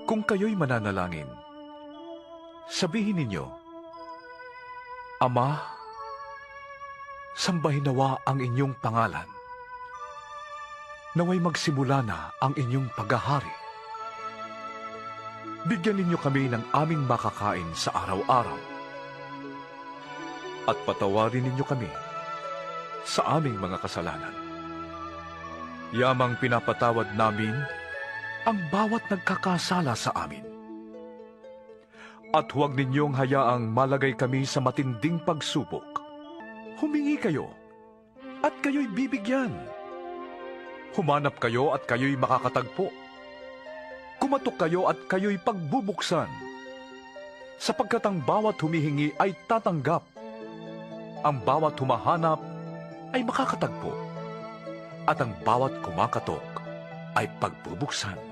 Kung kayo'y mananalangin, sabihin ninyo, Ama, sambahin nawa ang inyong pangalan. Naway magsimula na ang inyong paghahari. Bigyan ninyo kami ng aming makakain sa araw-araw. At patawarin ninyo kami sa aming mga kasalanan. Yamang pinapatawad namin ang bawat nagkakasala sa amin. At huwag ninyong hayaang malagay kami sa matinding pagsubok. Humingi kayo, at kayo'y bibigyan. Humanap kayo at kayo'y makakatagpo. Kumatok kayo at kayo'y pagbubuksan. Sapagkat ang bawat humihingi ay tatanggap. Ang bawat humahanap ay makakatagpo. At ang bawat kumakatok ay pagbubuksan.